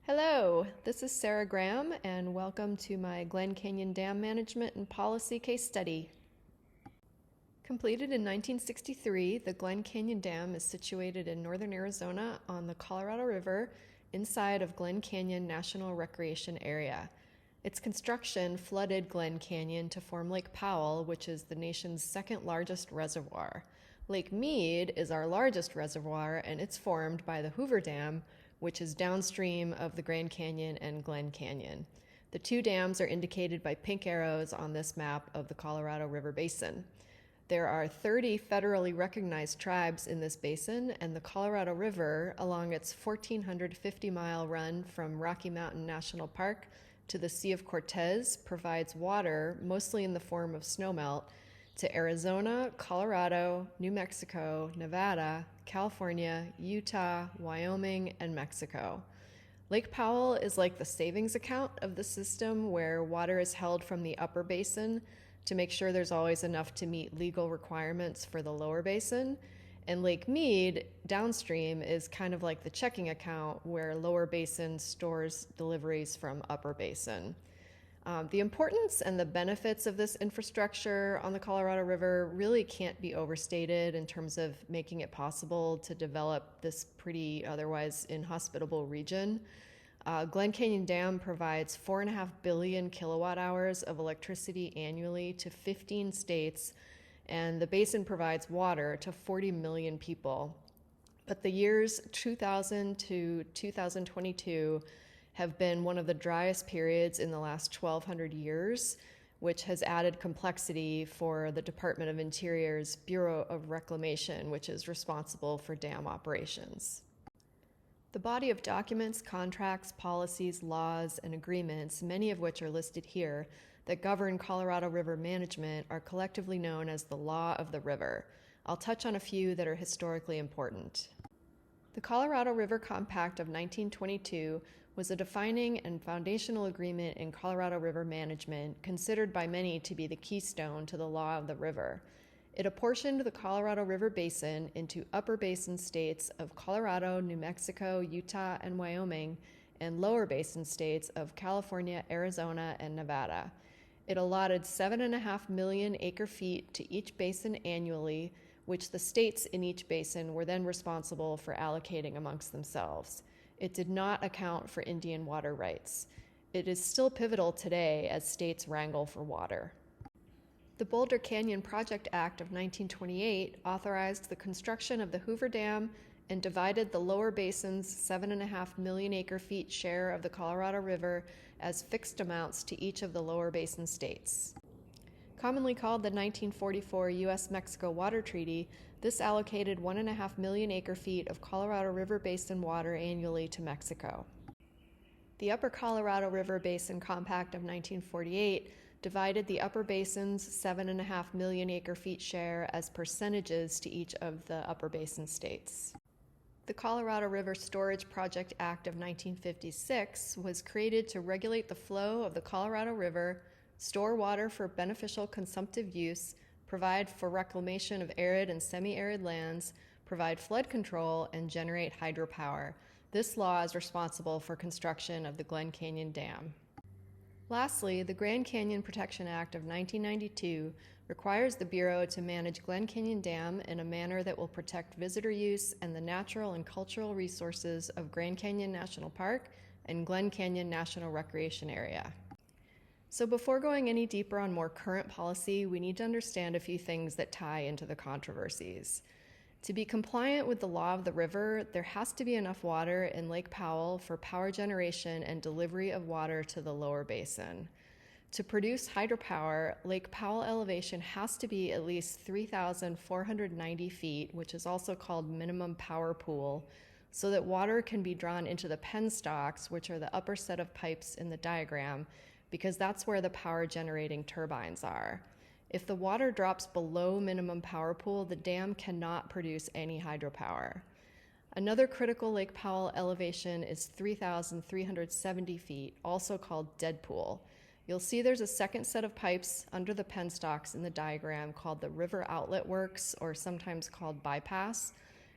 Hello, this is Sarah Graham, and welcome to my Glen Canyon Dam Management and Policy case study. Completed in 1963, the Glen Canyon Dam is situated in northern Arizona on the Colorado River inside of Glen Canyon National Recreation Area. Its construction flooded Glen Canyon to form Lake Powell, which is the nation's second largest reservoir. Lake Mead is our largest reservoir, and it's formed by the Hoover Dam, which is downstream of the Grand Canyon and Glen Canyon. The two dams are indicated by pink arrows on this map of the Colorado River Basin. There are 30 federally recognized tribes in this basin, and the Colorado River, along its 1,450-mile run from Rocky Mountain National Park to the Sea of Cortez, provides water, mostly in the form of snowmelt, to Arizona, Colorado, New Mexico, Nevada, California, Utah, Wyoming, and Mexico. Lake Powell is like the savings account of the system, where water is held from the upper basin to make sure there's always enough to meet legal requirements for the lower basin. And Lake Mead, downstream, is kind of like the checking account, where lower basin stores deliveries from upper basin. The importance and the benefits of this infrastructure on the Colorado River really can't be overstated in terms of making it possible to develop this pretty otherwise inhospitable region. Glen Canyon Dam provides 4.5 billion kilowatt hours of electricity annually to 15 states, and the basin provides water to 40 million people. But the years 2000 to 2022 have been one of the driest periods in the last 1,200 years, which has added complexity for the Department of Interior's Bureau of Reclamation, which is responsible for dam operations. The body of documents, contracts, policies, laws, and agreements, many of which are listed here, that govern Colorado River management are collectively known as the Law of the River. I'll touch on a few that are historically important. The Colorado River Compact of 1922 was a defining and foundational agreement in Colorado River management, considered by many to be the keystone to the law of the river. It apportioned the Colorado River Basin into upper basin states of Colorado, New Mexico, Utah, and Wyoming, and lower basin states of California, Arizona, and Nevada. It allotted 7.5 million acre-feet to each basin annually, which the states in each basin were then responsible for allocating amongst themselves. It did not account for Indian water rights. It is still pivotal today as states wrangle for water. The Boulder Canyon Project Act of 1928 authorized the construction of the Hoover Dam and divided the lower basin's 7.5 million acre-feet share of the Colorado River as fixed amounts to each of the lower basin states. Commonly called the 1944 U.S.-Mexico Water Treaty, this allocated 1.5 million acre-feet of Colorado River Basin water annually to Mexico. The Upper Colorado River Basin Compact of 1948 divided the upper basin's 7.5 million acre-feet share as percentages to each of the upper basin states. The Colorado River Storage Project Act of 1956 was created to regulate the flow of the Colorado River, store water for beneficial consumptive use, provide for reclamation of arid and semi-arid lands, provide flood control, and generate hydropower. This law is responsible for construction of the Glen Canyon Dam. Lastly, the Grand Canyon Protection Act of 1992 requires the Bureau to manage Glen Canyon Dam in a manner that will protect visitor use and the natural and cultural resources of Grand Canyon National Park and Glen Canyon National Recreation Area. So before going any deeper on more current policy, we need to understand a few things that tie into the controversies. To be compliant with the law of the river, there has to be enough water in Lake Powell for power generation and delivery of water to the lower basin. To produce hydropower, Lake Powell elevation has to be at least 3,490 feet, which is also called minimum power pool, so that water can be drawn into the penstocks, which are the upper set of pipes in the diagram, because that's where the power generating turbines are. If the water drops below minimum power pool, the dam cannot produce any hydropower. Another critical Lake Powell elevation is 3,370 feet, also called dead pool. You'll see there's a second set of pipes under the penstocks in the diagram called the River Outlet Works, or sometimes called bypass.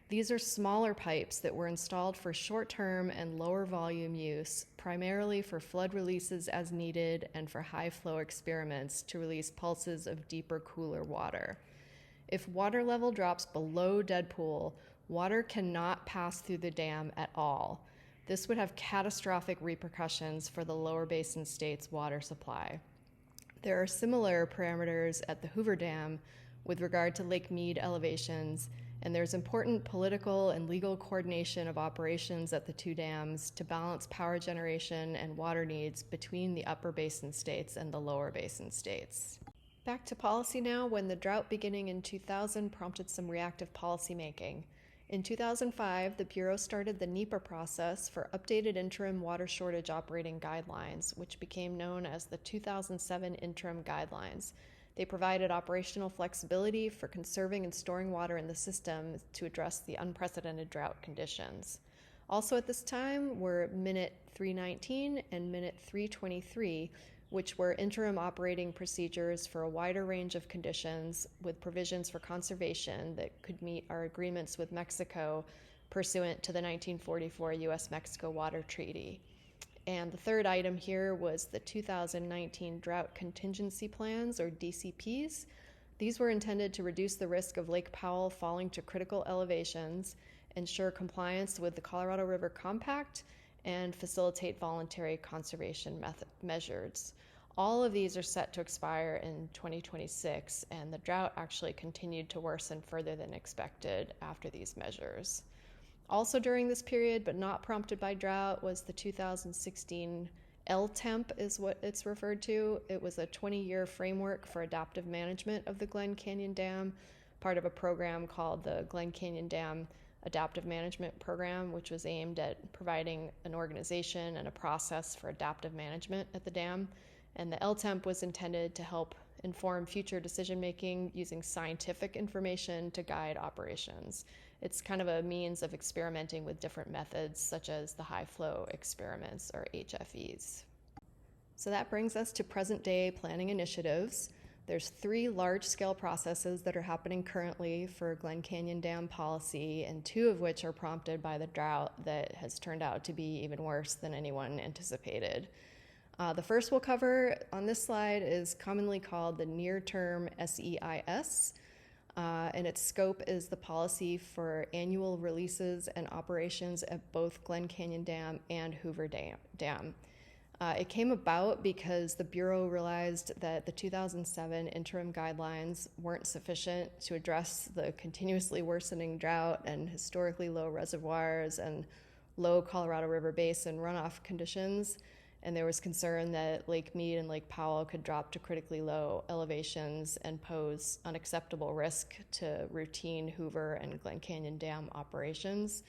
These are smaller pipes that were installed for short-term and lower volume use, primarily for flood releases as needed and for high flow experiments to release pulses of deeper, cooler water. If water level drops below dead pool, water cannot pass through the dam at all. This would have catastrophic repercussions for the lower basin state's water supply. There are similar parameters at the Hoover Dam with regard to Lake Mead elevations, and there's important political and legal coordination of operations at the two dams to balance power generation and water needs between the upper basin states and the lower basin states. Back to policy now, when the drought beginning in 2000 prompted some reactive policymaking. In 2005, the Bureau started the NEPA process for updated interim water shortage operating guidelines, which became known as the 2007 Interim Guidelines. They provided operational flexibility for conserving and storing water in the system to address the unprecedented drought conditions. Also at this time were Minute 319 and Minute 323, which were interim operating procedures for a wider range of conditions with provisions for conservation that could meet our agreements with Mexico pursuant to the 1944 U.S.-Mexico Water Treaty. And the third item here was the 2019 Drought Contingency Plans, or DCPs. These were intended to reduce the risk of Lake Powell falling to critical elevations, ensure compliance with the Colorado River Compact, and facilitate voluntary conservation measures. All of these are set to expire in 2026, and the drought actually continued to worsen further than expected after these measures. Also during this period, but not prompted by drought, was the 2016 LTEMP is what it's referred to. It was a 20-year framework for adaptive management of the Glen Canyon Dam, part of a program called the Glen Canyon Dam Adaptive Management Program, which was aimed at providing an organization and a process for adaptive management at the dam. And the LTEMP was intended to help inform future decision-making using scientific information to guide operations. It's kind of a means of experimenting with different methods, such as the high-flow experiments, or HFEs. So that brings us to present-day planning initiatives. There's 3 large-scale processes that are happening currently for Glen Canyon Dam policy, and 2 of which are prompted by the drought that has turned out to be even worse than anyone anticipated. The first we'll cover on this slide is commonly called the near-term SEIS, and its scope is the policy for annual releases and operations at both Glen Canyon Dam and Hoover Dam. It came about because the Bureau realized that the 2007 interim guidelines weren't sufficient to address the continuously worsening drought and historically low reservoirs and low Colorado River Basin runoff conditions, and there was concern that Lake Mead and Lake Powell could drop to critically low elevations and pose unacceptable risk to routine Hoover and Glen Canyon Dam operations.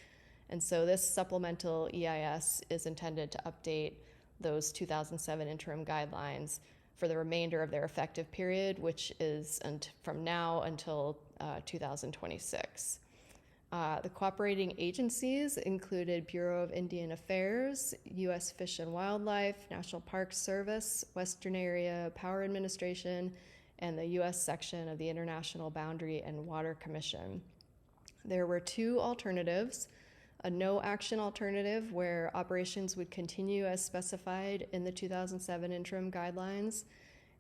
And so this supplemental EIS is intended to update those 2007 interim guidelines for the remainder of their effective period, which is from now until 2026. The cooperating agencies included Bureau of Indian Affairs, U.S. Fish and Wildlife, National Park Service, Western Area Power Administration, and the U.S. section of the International Boundary and Water Commission. There were 2 alternatives: a no-action alternative where operations would continue as specified in the 2007 interim guidelines.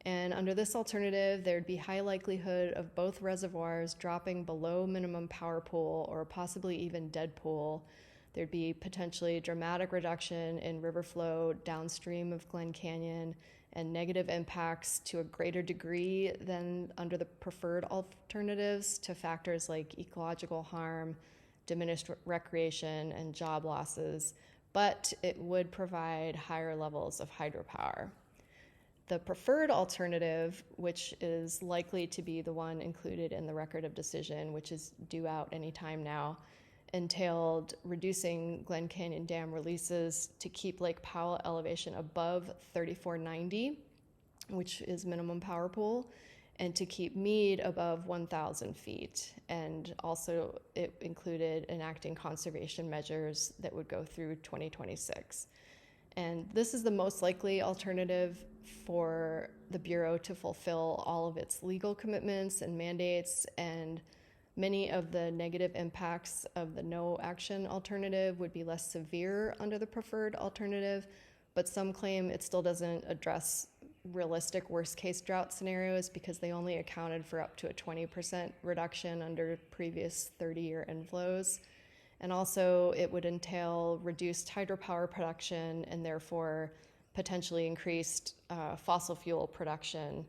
And under this alternative, there'd be high likelihood of both reservoirs dropping below minimum power pool or possibly even dead pool. There'd be potentially dramatic reduction in river flow downstream of Glen Canyon and negative impacts to a greater degree than under the preferred alternatives to factors like ecological harm, diminished recreation, and job losses, but it would provide higher levels of hydropower. The preferred alternative, which is likely to be the one included in the record of decision, which is due out any time now, entailed reducing Glen Canyon Dam releases to keep Lake Powell elevation above 3490, which is minimum power pool, and to keep Mead above 1,000 feet. And also it included enacting conservation measures that would go through 2026. And this is the most likely alternative for the Bureau to fulfill all of its legal commitments and mandates and Many of the negative impacts of the no action alternative would be less severe under the preferred alternative, but some claim it still doesn't address realistic worst case drought scenarios because they only accounted for up to a 20% reduction under previous 30-year inflows. And also it would entail reduced hydropower production and therefore potentially increased fossil fuel production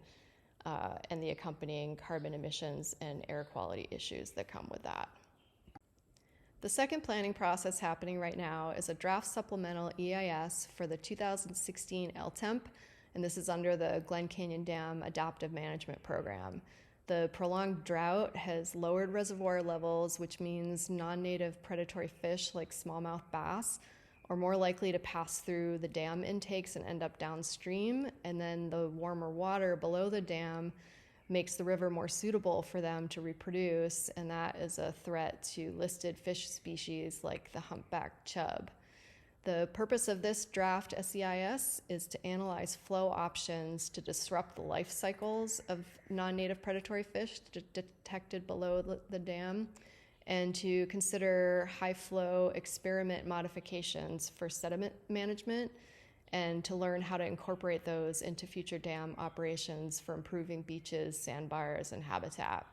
and the accompanying carbon emissions and air quality issues that come with that. The second planning process happening right now is a draft supplemental EIS for the 2016 LTEMP, and this is under the Glen Canyon Dam Adaptive Management Program. The prolonged drought has lowered reservoir levels, which means non-native predatory fish like smallmouth bass are more likely to pass through the dam intakes and end up downstream, and then the warmer water below the dam makes the river more suitable for them to reproduce, and that is a threat to listed fish species like the humpback chub. The purpose of this draft SEIS is to analyze flow options to disrupt the life cycles of non-native predatory fish detected below the dam, and to consider high flow experiment modifications for sediment management, and to learn how to incorporate those into future dam operations for improving beaches, sandbars, and habitat.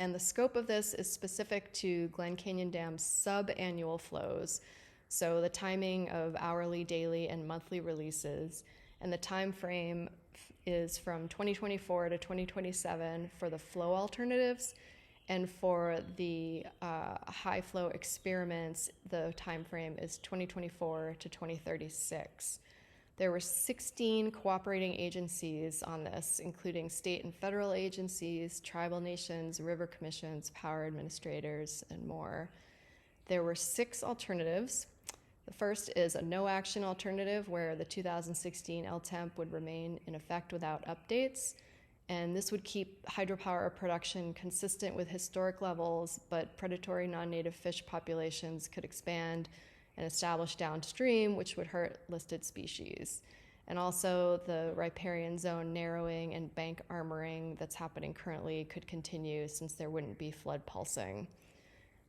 And the scope of this is specific to Glen Canyon Dam's sub-annual flows, so the timing of hourly, daily, and monthly releases, and the time frame is from 2024 to 2027 for the flow alternatives, and for the high flow experiments, the time frame is 2024 to 2036. There were 16 cooperating agencies on this, including state and federal agencies, tribal nations, river commissions, power administrators, and more. There were 6 alternatives. The first is a no-action alternative where the 2016 LTEMP would remain in effect without updates. And this would keep hydropower production consistent with historic levels, but predatory non-native fish populations could expand and establish downstream, which would hurt listed species. And also the riparian zone narrowing and bank armoring that's happening currently could continue since there wouldn't be flood pulsing.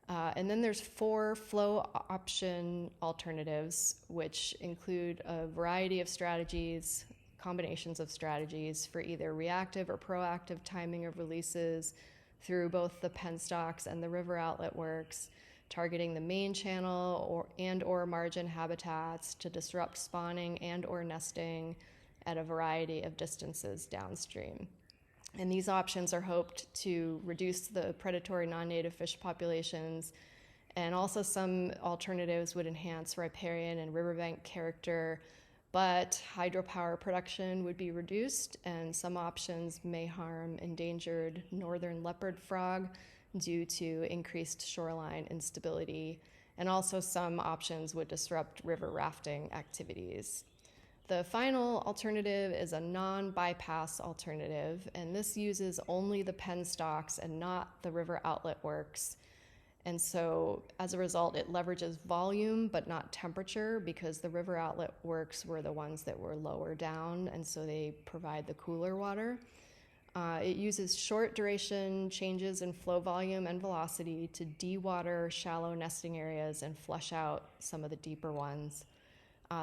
And then there's 4 flow option alternatives, which include a variety of strategies, combinations of strategies for either reactive or proactive timing of releases through both the penstocks and the river outlet works, targeting the main channel or margin habitats to disrupt spawning and or nesting at a variety of distances downstream. And these options are hoped to reduce the predatory non-native fish populations, and also some alternatives would enhance riparian and riverbank character, but hydropower production would be reduced, and some options may harm endangered northern leopard frog due to increased shoreline instability, and also some options would disrupt river rafting activities. The final alternative is a non-bypass alternative, and this uses only the penstocks and not the river outlet works. And so as a result, it leverages volume but not temperature, because the river outlet works were the ones that were lower down, and so they provide the cooler water. It uses short duration changes in flow volume and velocity to dewater shallow nesting areas and flush out some of the deeper ones.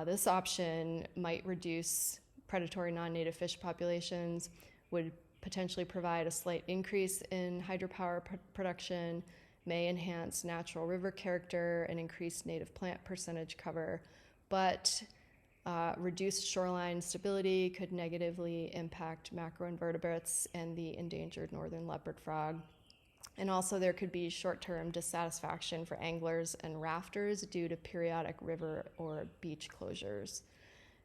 This option might reduce predatory non-native fish populations, would potentially provide a slight increase in hydropower production, may enhance natural river character and increase native plant percentage cover, but reduced shoreline stability could negatively impact macroinvertebrates and the endangered northern leopard frog. And also there could be short-term dissatisfaction for anglers and rafters due to periodic river or beach closures.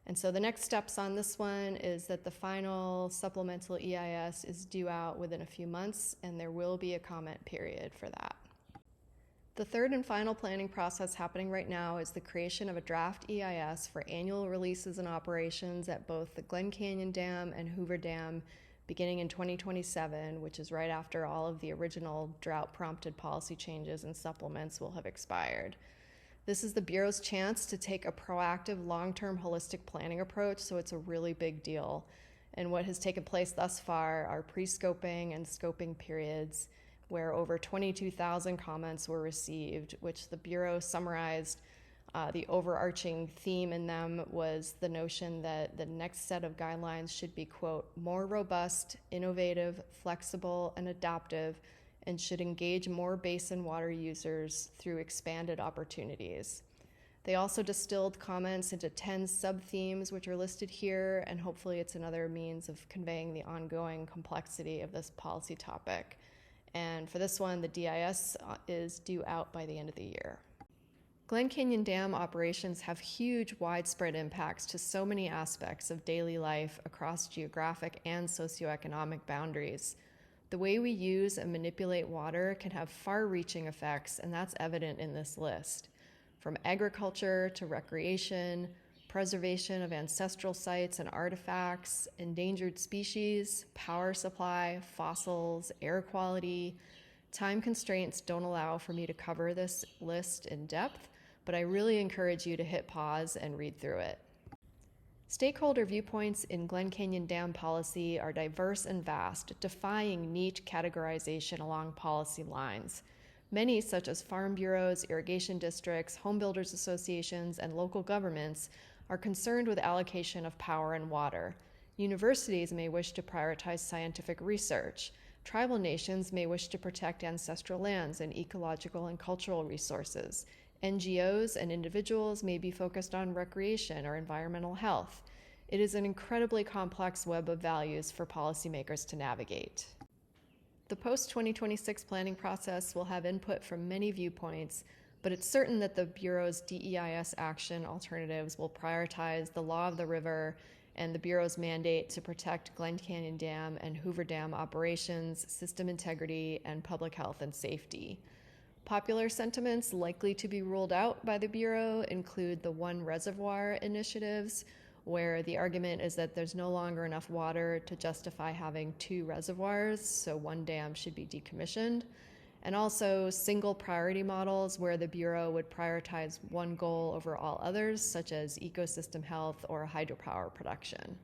And so the next steps on this one is that the final supplemental EIS is due out within a few months, and there will be a comment period for that. The third and final planning process happening right now is the creation of a draft EIS for annual releases and operations at both the Glen Canyon Dam and Hoover Dam beginning in 2027, which is right after all of the original drought-prompted policy changes and supplements will have expired. This is the Bureau's chance to take a proactive, long-term, holistic planning approach, so it's a really big deal. And what has taken place thus far are pre-scoping and scoping periods, where over 22,000 comments were received, which the Bureau summarized. The overarching theme in them was the notion that the next set of guidelines should be, quote, more robust, innovative, flexible, and adaptive, and should engage more basin water users through expanded opportunities. They also distilled comments into 10 sub-themes, which are listed here, and hopefully it's another means of conveying the ongoing complexity of this policy topic. And for this one, the DIS is due out by the end of the year. Glen Canyon Dam operations have huge, widespread impacts to so many aspects of daily life across geographic and socioeconomic boundaries. The way we use and manipulate water can have far-reaching effects, and that's evident in this list. From agriculture to recreation, preservation of ancestral sites and artifacts, endangered species, power supply, fossils, air quality. Time constraints don't allow for me to cover this list in depth, but I really encourage you to hit pause and read through it. Stakeholder viewpoints in Glen Canyon Dam policy are diverse and vast, defying neat categorization along policy lines. Many, such as farm bureaus, irrigation districts, home builders associations, and local governments, are concerned with allocation of power and water. Universities may wish to prioritize scientific research. Tribal nations may wish to protect ancestral lands and ecological and cultural resources. NGOs and individuals may be focused on recreation or environmental health. It is an incredibly complex web of values for policymakers to navigate. The post-2026 planning process will have input from many viewpoints, but it's certain that the Bureau's DEIS action alternatives will prioritize the law of the river and the Bureau's mandate to protect Glen Canyon Dam and Hoover Dam operations, system integrity, and public health and safety. Popular sentiments likely to be ruled out by the Bureau include the one reservoir initiatives, where the argument is that there's no longer enough water to justify having two reservoirs, so one dam should be decommissioned, and also single priority models where the Bureau would prioritize one goal over all others, such as ecosystem health or hydropower production.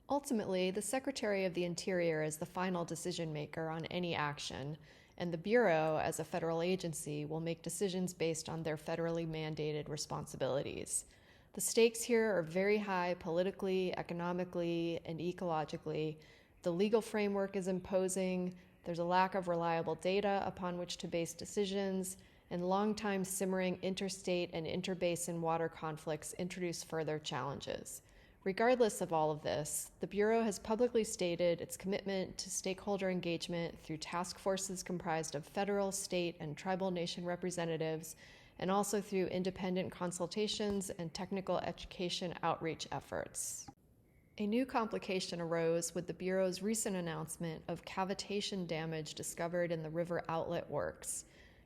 Ultimately, the Secretary of the Interior is the final decision maker on any action, and the Bureau, as a federal agency, will make decisions based on their federally mandated responsibilities. The stakes here are very high politically, economically, and ecologically. The legal framework is imposing, there's a lack of reliable data upon which to base decisions, and long-time simmering interstate and interbasin water conflicts introduce further challenges. Regardless of all of this, the Bureau has publicly stated its commitment to stakeholder engagement through task forces comprised of federal, state, and tribal nation representatives, and also through independent consultations and technical education outreach efforts. A new complication arose with the Bureau's recent announcement of cavitation damage discovered in the river outlet works.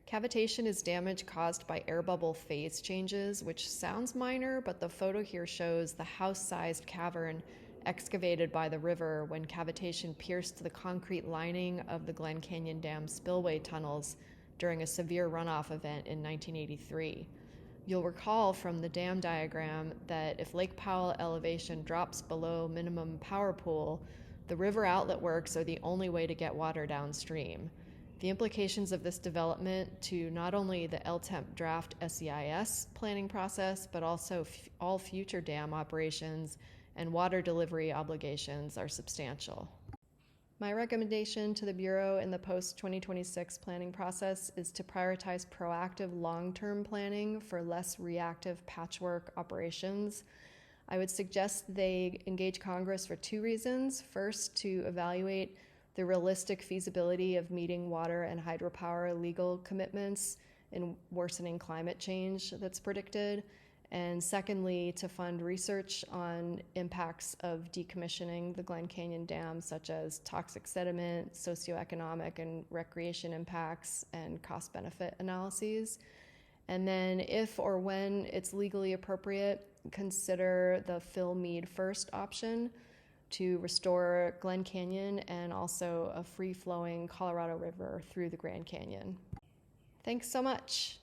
Cavitation is damage caused by air bubble phase changes, which sounds minor, but the photo here shows the house-sized cavern excavated by the river when cavitation pierced the concrete lining of the Glen Canyon Dam spillway tunnels during a severe runoff event in 1983. You'll recall from the dam diagram that if Lake Powell elevation drops below minimum power pool, the river outlet works are the only way to get water downstream. The implications of this development to not only the LTEMP draft SEIS planning process, but also all future dam operations and water delivery obligations are substantial. My recommendation to the Bureau in the post-2026 planning process is to prioritize proactive long-term planning for less reactive patchwork operations. I would suggest they engage Congress for two reasons. First, to evaluate the realistic feasibility of meeting water and hydropower legal commitments in worsening climate change that's predicted. And secondly, to fund research on impacts of decommissioning the Glen Canyon Dam, such as toxic sediment, socioeconomic and recreation impacts, and cost-benefit analyses. And then if or when it's legally appropriate, consider the Phil Mead first option to restore Glen Canyon and also a free-flowing Colorado River through the Grand Canyon. Thanks so much.